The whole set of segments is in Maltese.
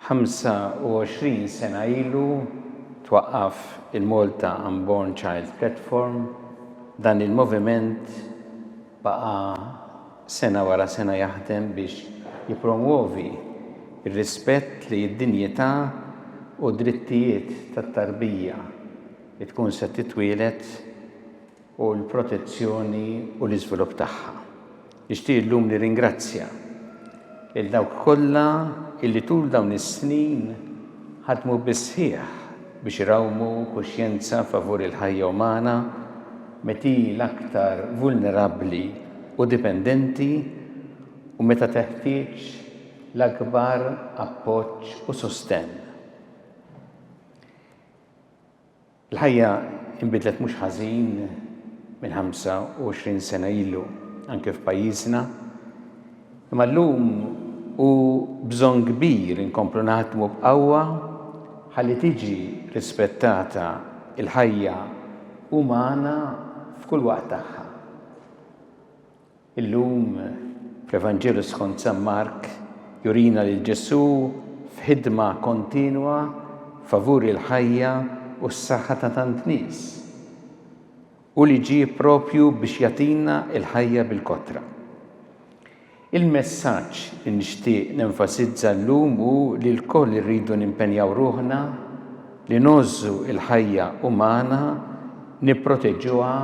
25 sena ilu twaqqaf il-Malta Unborn Child Platform. Dan il-moviment baqa sena wara sena jaħdem biex jippromuovi ir-rispett li d-dinjità u drittijiet tat-tarbija li tkun se titwieled u l-protezzjoni u l-iżvilupp tagħha. Nixtieq llum nirringrazzja lil dawk kollha illi tul dawn is-snin ħadmu bis-sħiħ biex irawmu kuxjenza favur il-ħajja umana meti l-aktar vulnerabbli u dipendenti u meta teħtieġ l-akbar appoġġ u sostenn. Il-ħajja inbidlet mhux ħażin minn 25 sena ilu anke f'pajjiżna, imma llum u bżonn kbir inkomplu naħdmu b'qawwa ħalli tiġi rispettata il-ħajja umana f'kull waqt tagħha. Illum fl-Evanġelu skont San Mark jurina lil Ġesu f'ħidma kontinwa favur il-ħajja u s-saħħa ta' tant nies u li ġie proprju biex jagħtina l-ħajja bil-kotra. Il-messaġġ li nixtieq nenfasizza llum hu li l-koll irridu nimpenjaw ruħna li nogħżu l-ħajja umana, nipproteġuha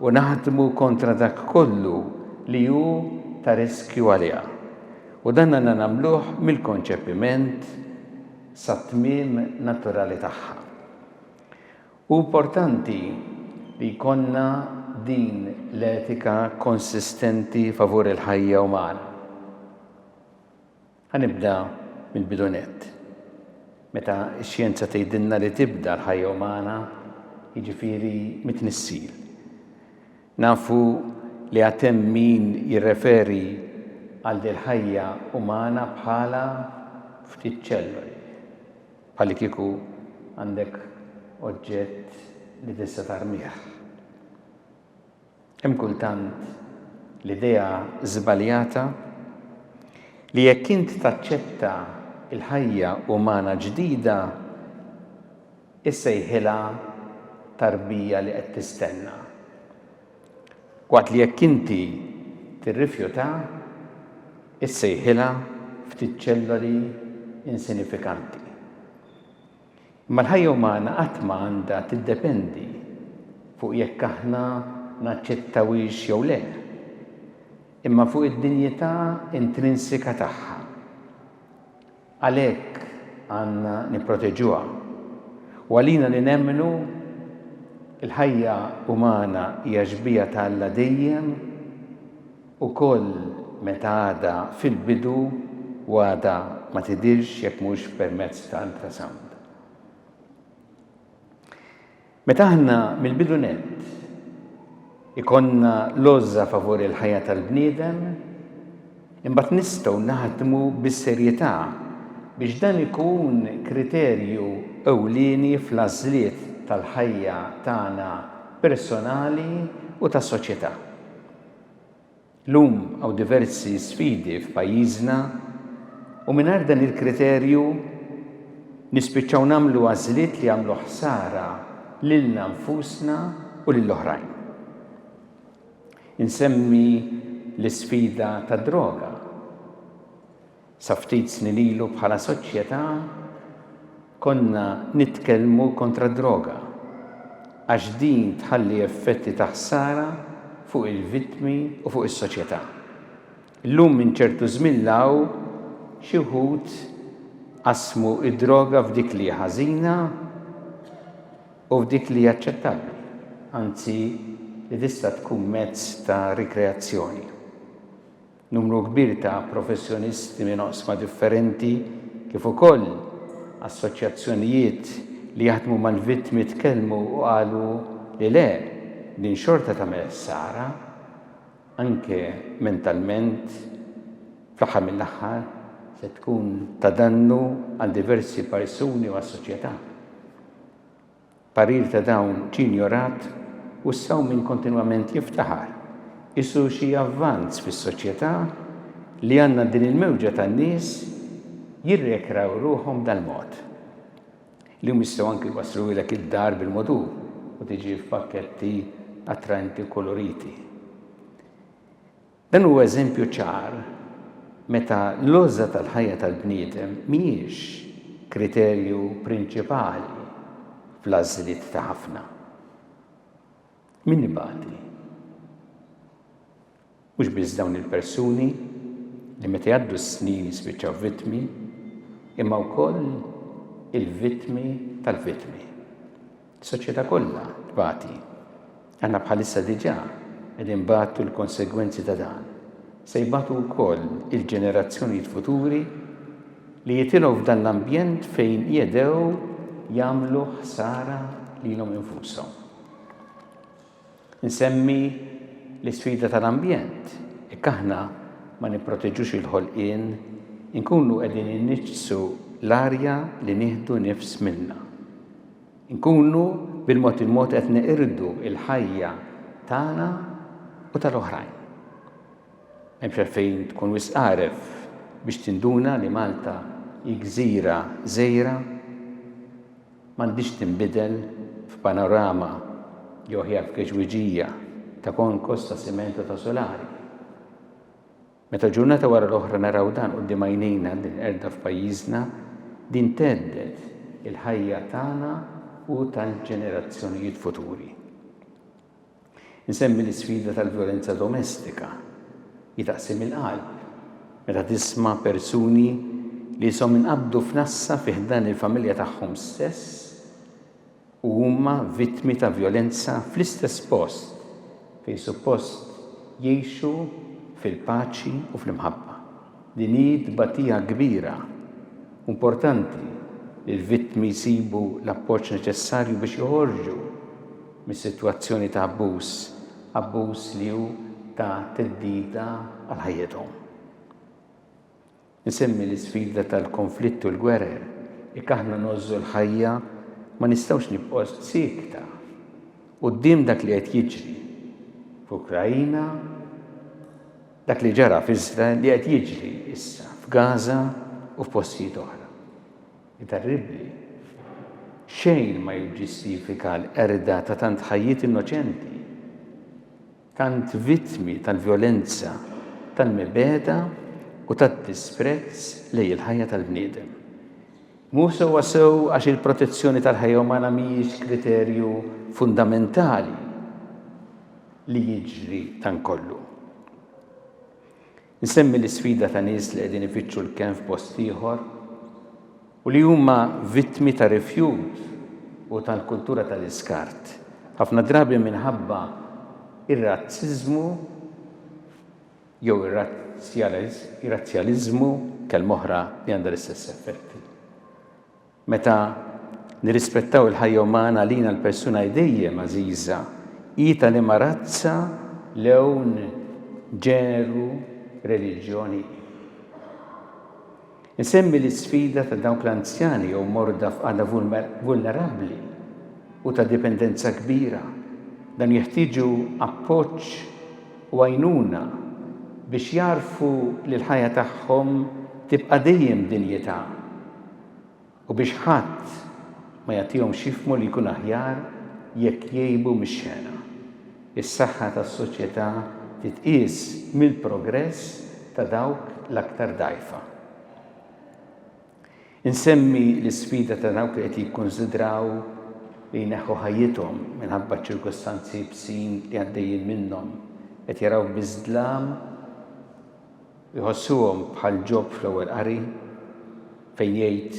u naħdmu kontra dak kollu li hu ta' riskju għaliha. U dan għandna nagħmluh mill-konċeppiment sa tmiem naturali tagħha. U importanti li jkollna din l-etika konsistenti favur il-ħajja umana. Ħanibda mill-bidunet. Meta x-xjenza tgħidilna li tibda l-ħajja umana, jiġifieri mit-tnissil. Nafu li għad hemm min jirreferi għal din ħajja umana bħala ftit ċelloli. Bħalli kieku għandek oġġett li tista' tarmih. Hemm kultant l-idea żbaljata li jekk int taċċetta l-ħajja umana ġdida issejħilha tarbija li qed tistenna. Waqt li jekk inti tirrifjuta issejħilha ftit ċelloli insinifikanti. Imma l-ħajja umana qatt ma għandha tiddependi fuq jekk aħna naċċettawhiex jew le, imma fuq id-dinjità intrinsika tagħha. Għalhekk għandna nipproteġuha. U għalina li nemmnu il-ħajja umana hija ġbija ta' Alla dejjem ukoll meta għadha fil-bidu u għadha ma tidhirx jekk mhux permezz ta' ultrasound. Meta aħna mill-bidu nett ikonna l-għoża favur il-ħajja tal-bniedem, imbagħad nistgħu naħdmu bis-serjetà biex dan ikun kriterju ewlieni fl-għażliet tal-ħajja tagħna personali u tas-soċjetà. Llum hawn diversi sfidi f'pajjiżna u mingħajr dan il-kriterju nispiċċaw nagħmlu għażliet li jagħmlu ħsara lilna nfusna u lill-oħrajn. Insemmi l-isfida tad-droga. Sa ftit snin ilu bħala soċjetà konna nitkellmu kontra d-droga għax din tħalli effetti ta' ħsara fuq il-vittmi u fuq is-soċjetà. Llum minn ċertu żmien law xi wħud qasmu d-droga f'dik li ħażina u f'dik li aċċettabbli, anzi li tista' tkun mezz ta' rikreazzjoni. Numru kbir ta' professjonisti minn oqsma differenti kif ukoll assoċjazzjonijiet li jaħdmu mal-vittmi tkellmu u qalu li le din xorta tagħmel ħsara anke mentalment fl-aħħar mill-aħħar se tkun ta' dannu għal diversi persuni u għas-soċjetà. Parir ta' dawn ġie ignorat u s-saw min kontinwament jiftaħar. Isu xi avvanz fis-soċjetà li għandna din il-mewġa tan-nies jirrekraw ruhom dal-mod. Li jistgħu anki jwaslulek id-dar bil-modur u tiġi f'pakketti attranti koloriti. Dan huwa eżempju ċar meta l-għoża tal-ħajja tal-bniedem mhijiex kriterju prinċipali fl-għażliet ta' ħafna. Min ibati? Mhux biss dawn il-persuni li meta jgħaddu s-snin jispiċċaw vittmi, imma wkoll il-vittmi tal-vittmi. Is-soċjetà kollha tbati. Aħna bħalissa diġà qegħdin nbagħtu l-konsegwenzi ta' dan. Se jbagħtu wkoll il-ġenerazzjonijiet futuri li jitilgħu f'dan l-ambjent fejn jedew jagħmlu ħsara lilhom infushom. Insemmi l-isfida tal-ambjent. Jekk aħna ma nipproteġux il-ħolqien, inkunu qegħdin inniġsu l-arja li nieħdu nifs minnha. Inkunu bil-mod il-mod qed neqirdu l-ħajja tagħna u tal-oħrajn. Hemm fejn tkun wisq għaref biex tinduna li Malta hi gżira żgħira m'għandix tinbidel f'panorama jew ħjar f'keġwiġija ta' konkos ta' simentu ta' solari. Meta ġurnata wara l-oħra naraw dan quddiem għajnejna din qerda f'pajjiżna, din teddet il-ħajja tagħna u tal-ġenerazzjonijiet futuri. Insemmi l-isfida tal-vjolenza domestika, jitaqsim il-qalb meta tisma' persuni li jisom inqabdu f'nassa fih dan il-familja tagħhom stess u huma vittmi ta' vjolenza fl-istess post fejn suppost jgħixu fil-paċi u fl-imħabba. Din hi tbatija kbira, importanti li l-vittmi jsibu l-appoġġ neċessarju biex joħorġu mis-sitwazzjoni ta' abbuż li hu ta' theddida għal ħajjithom. Insemmi l-isfida tal-konflitt u l-gwerer, jekk aħna nożżu l-ħajja ma nistgħux nibqgħu sikta quddiem dak li qed jiġri f'Ukrajna, dak li ġara f'Iżrael li qed jiġri issa f'Gaza u f'postijiet oħra. Terribbli. Xejn ma jiġġustifika l-qerda ta' tant ħajjiet innoċenti, tant vittmi tal-vjolenza, tal-mibeda u tat-disprezz lejn il-ħajja tal-bniedem. Mhux sewwa sew għax il-protezzjoni tal-ħajja umana mhijiex kriterju fundamentali li jiġri tan kollu. Insemmi l-isfida ta' nies li qegħdin ifittxu l-kien f'post ieħor u li huma vittmi ta' rifjut u tal-kultura tal-iskart. Ħafna drabi minħabba ir-razziżmu jew ir-razzjaliżmu kelm-oħra li għandha l-istess effetti. Meta nirrispettaw il-ħajja umana lina l-persuna dejjem għażiża, hi tal-ima razza, lewn, ġeneru, reliġjoni. Insemmi l-isfida ta' dawk l-anzjani jew morda f'qagħda vulnerabbli u ta' dipendenza kbira. Dan jeħtieġu appoġġ u għajnuna biex jarfu li l-ħajja tagħhom tibqa' dejjem dinjità u biex ħadd ma jagħtihom xifmu li jkun aħjar jekk jgħibu mix-xena. Is-saħħa tas-soċjetà titqies mill-progress ta' dawk l-aktar dgħajfa. Insemmi l-isfida ta' dawk li qed jikkunsidraw li jneħħu ħajjithom minħabba ċirkostanzi bsin li għaddejjin minnhom, qed jaraw biżdlam jħossuhom bħal ġobb fl-ewwel qari fejn jgħid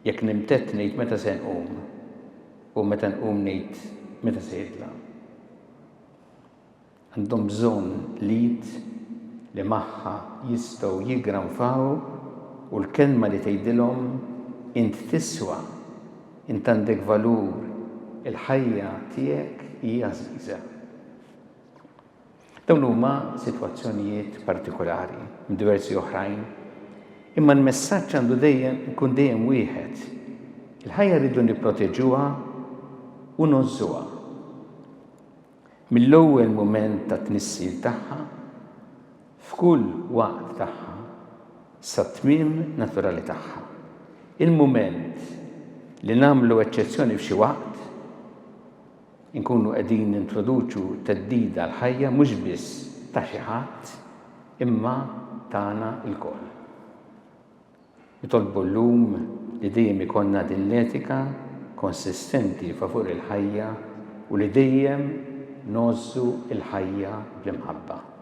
jekk nimtett ngħid meta se nqum u meta nqum ngħid meta se jitla'. Għandhom bżonn lied li magħha jistgħu jiggranfaw u l-kelma li tgħidilhom int tiswa, int għandek valur, il-ħajja tiegħek hija għażiża. Dawn huma sitwazzjonijiet partikolari minn diversi oħrajn, imma l-messaġġ għandu ikun dejjem wieħed. Il-ħajja rridu nipproteġuha u nozzuha. Mill-ewwel mument ta' tnissil tagħha, f'kull waqt tagħha, sa tmiem naturali tagħha. Il-mument li nagħmlu eċċezzjoni f'xi waqt inkunu qegħdin nintroduċu teddida l-ħajja mhux biss ta' xi ħadd imma tagħna lkoll. Nitolbu llum li dejjem ikollna din l-etika konsistenti favur il-ħajja u li dejjem nozzu il-ħajja bl-imħabba.